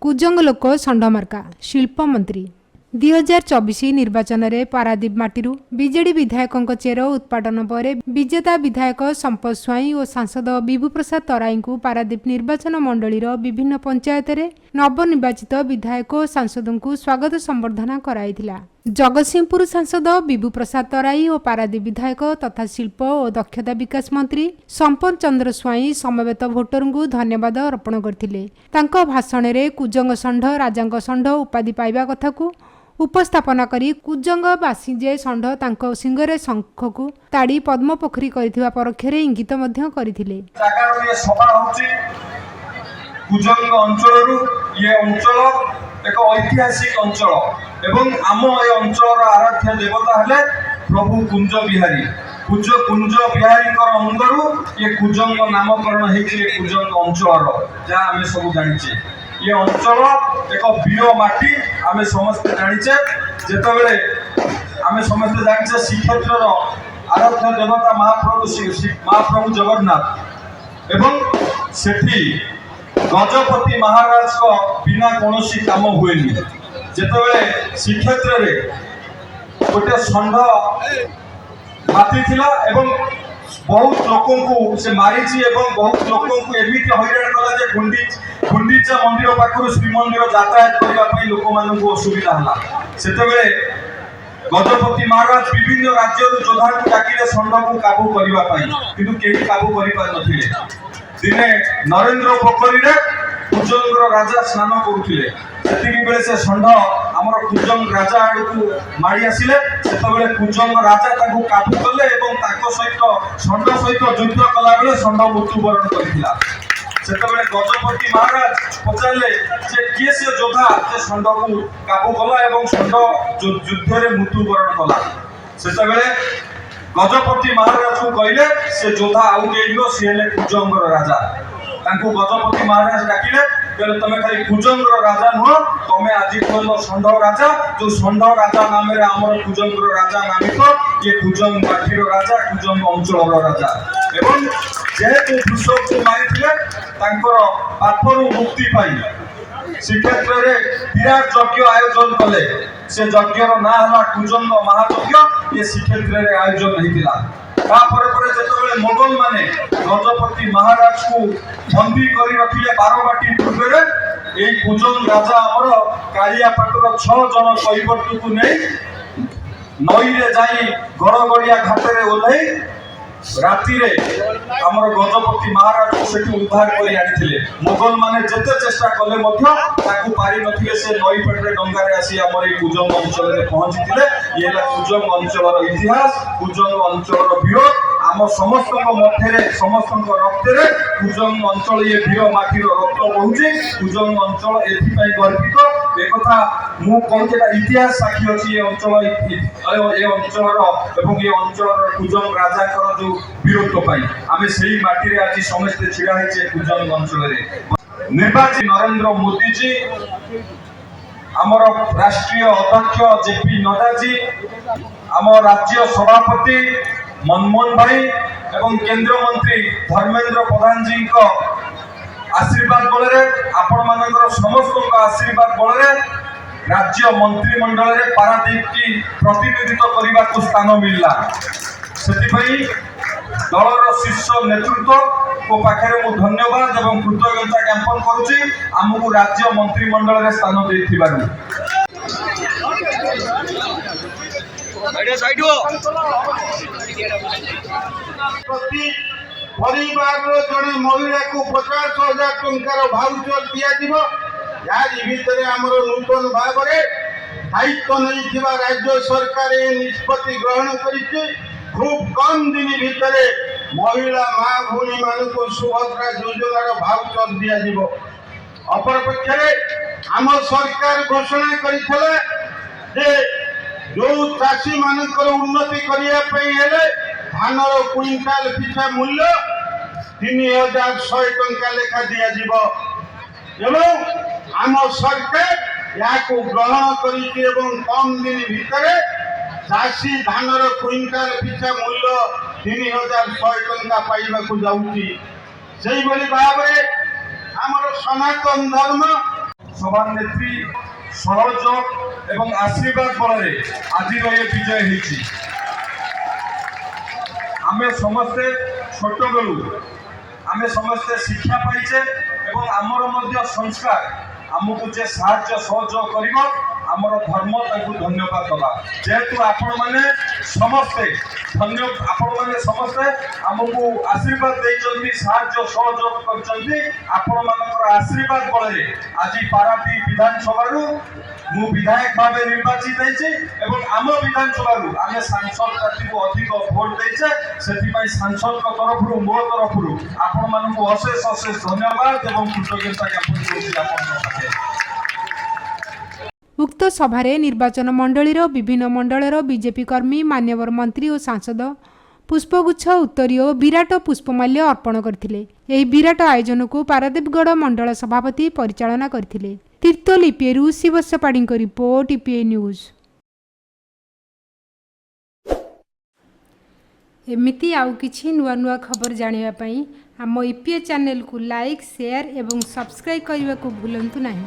कुजंग लोक षंडमार्का शिल्प मंत्री 2024 निर्वाचन में पारादीप माटीरू बीजेडी विधायकों चेर उत्पादन पर विजेता विधायक संपत स्वाई और सांसद विभू प्रसाद तराई को पारादीप निर्वाचन मंडलीर विभिन्न पंचायत में नवनिर्वाचित विधायक और सांसदों को स्वागत संबर्धना कराइथिला। जगतसिंहपुर सांसद विभू प्रसाद तराई और पारादीप विधायक तथा शिल्प और दक्षता विकास मंत्री संपत चंद्र स्वाई समवेत भोटर को धन्यवाद अर्पण करथिले। तांको भाषण में कुजंग षंढ राजांक षंढ उपाधि पाइबा कथा को उपस्थापना करी कुजंगवासी जे षंढ तांको सिंगरे शंख को ताड़ी पद्म पोखरी करिथिबा परोक्षरे इंगित मध्य करिथिले। कुजंग अंचल ये अंचल एक ऐतिहासिक अंचल एवं आम ए अंचल आराध्य देवता हेले प्रभु कुंज बिहारी। कुंज बिहारी अंदर ये कुजंग नामकरण होती कुजंग अंचल जहाँ आम सब जाचे। ये अंचल एक वीर माटी आम समस्ते जाचे। जितेबले आम समस्ते जाचे श्रीक्षेत्र आराध्य देवता महाप्रभु जगन्नाथ एवं सेठी गजपति महाराज को बिना कौन काम हुए। जितेबले श्रीक्षेत्र में गोटे षंढ हाथी थिला एवं बहुत लोकों को से मारी एवं बहुत लोकों को एमिति हैरान कला जे गुंडीचा मंदिर पाखर श्रीमंदिर यातायात करने लोक मान असुविधा है। सेतेबेले गजपति महाराज विभिन्न राज्य योद्धा को डाकिले षंढ को काबू करने किंतु केही काबू कर पारे। दिने नरेंद्र पोखरी रे कुजंग राजा स्नान करुले बेले से षंढ आमर कुजंग राजा आड़ को माड़ी आसिले। सेतेबेले कुजंग राजा ताकू काबू कले सहित षंढ सहित युद्ध कला बेले षंढ मृत्युवरण करथिला। सेतेबेले गजपति महाराज पचारे जे किए से योद्धा से षंढ को काबू कला एवं षंढ युद्ध में मृत्युवरण कला। सेतेबेले गजपति महाराज को कहले से योद्धा आउ के सी हेले कुजंग राजा। तांको गजपति महाराज डाकिले कहले तमे खाली कुजंग राजा नुह तमे आज कहल षंढ राजा। जो षंढ राजा नाम रे आमर कुजंग राजा नामित ये कुजंग बाठीर राजा कुजंग अंचल राजा। एवं जेहेतु कृषक को मारिथिले तांकर पापरु मुक्ति पाई श्रीक्षेत्र में विराट यज्ञ आयोजन कले। से यज्ञर ना हला कुजंग महायज्ञ ये श्रीक्षेत्र में आयोजन होइतिला। जिते मोगल माने गजपति महाराज को बंदी कर रखिले बारबाटी दुर्गे ये कुजंग राजा आमर कालियापाटर 6 जन कैवर्त को नहीं नई रे जाई गड़गड़िया घाट में ओह्लई राति रे आमर गजपति महाराज को सेठी उद्धार कर आनी। मोगल माने जेते चेष्टा कले मध्य ताकू पारी नथिले से नई पेटरे डंगारे आसी आमर ए कुजंग अंचल रे पहुंचीथिले। ये कुजंग अंचल इतिहास कुजंग अंचल वीर आम समस्त मध्य समस्त रक्त कुजंग अंचल ये वीर माटीर रक्त बहुचे। कुजंग अंचल एथि गर्वित एक मु कहूँ इतिहास साक्षी अच्छी ये अंचल ये अंचल कुजंग राजा जो वीरत्व पाई आम से माटी आज समस्ते छिड़ा होचे कुजंग अंचल। निर्वाचित नरेंद्र मोदी जी आमर राष्ट्रीय अध्यक्ष जेपी नड्डा जी आम राज्य सभापति मनमोहन भाई एवं केंद्र मंत्री धर्मेंद्र प्रधान जी को आशीर्वाद बल आपण मानकर समस्त आशीर्वाद बल राज्य मंत्रिमंडल रे पारादीप की प्रतिनिधित्व करने को स्थान मिलला। से दलर शीर्ष नेतृत्व को पाखे मु धन्यवाद एवं कृतज्ञता ज्ञापन करुच्ची आमको राज्य मंत्रिमंडल रे स्थान देथिबारु। प्रति परिवार जड़े महिला को 50,000 टंकार भाउचर दिया भितर आमर नूतन भाव दायित्व नहीं राज्य सरकार निष्पत्ति ग्रहण कर खूब कम दिन भितर महिला माँ भूणी मान को सुभद्रा योजनार भाउचर दिया। अपरपक्ष आम सरकार घोषणा करथिले जे जो चाषी मानकर उन्नति करने धानर क्विंटाल पिछा मूल्य 3,100 टंका लेखा दिया। आम सरकार याको ग्रहण करिके एवं कम दिन भितर चाषी धानर क्विंटाल पिछा मूल्य 3100 टंका पाइबाकू जाउची सेही भली भाबरे हमर सनातन धर्म सभानेत्री सहयोग एवं आशीर्वाद बल आज ये विजय होती आमे समस्ते छोट बेलू आमे समस्ते शिक्षा पाइचे एवं आमर मध्य संस्कार आमको जे साहाय्य सहयोग करिवो आमर धर्म ताकू धन्यवाद दबा जेहेतु आपण माने समस्ते आपण माने समस्ते आमको आशीर्वाद देइचंती साहाय्य सहयोग करचंती आपण मानकर आशीर्वाद बल आज पारादीप विधानसभा मु विधायक भाव निर्वाचित होइछे एवं आम विधानसभा आमे सांसद प्रार्थी को अधिक भोट देइछे सेति सांसद तरफ मो तरफ आपण मानक अशेष अशेष धन्यवाद एवं कृतज्ञता ज्ञापन करुछि आपण उक्त सभारे निर्वाचन मंडलीर विभिन्न मंडलर बीजेपी कर्मी मान्यवर मंत्री और सांसद पुष्पगुच्छ उत्तरीय और विराट पुष्पमाल्य अर्पण करथिले। एही विराट आयोजन को पारादीपगढ़ मंडल सभापति परिचालना करथिले। तीर्थलिपिएरु शिवस्यपाड़ी रिपोर्ट ईपीए न्यूज। एमिति आउ किछि नुआ नुआ खबर जानिबा पई आम ईपीए चैनल को लाइक शेयर एवं सब्सक्राइब करने को भूलंतु नहीं।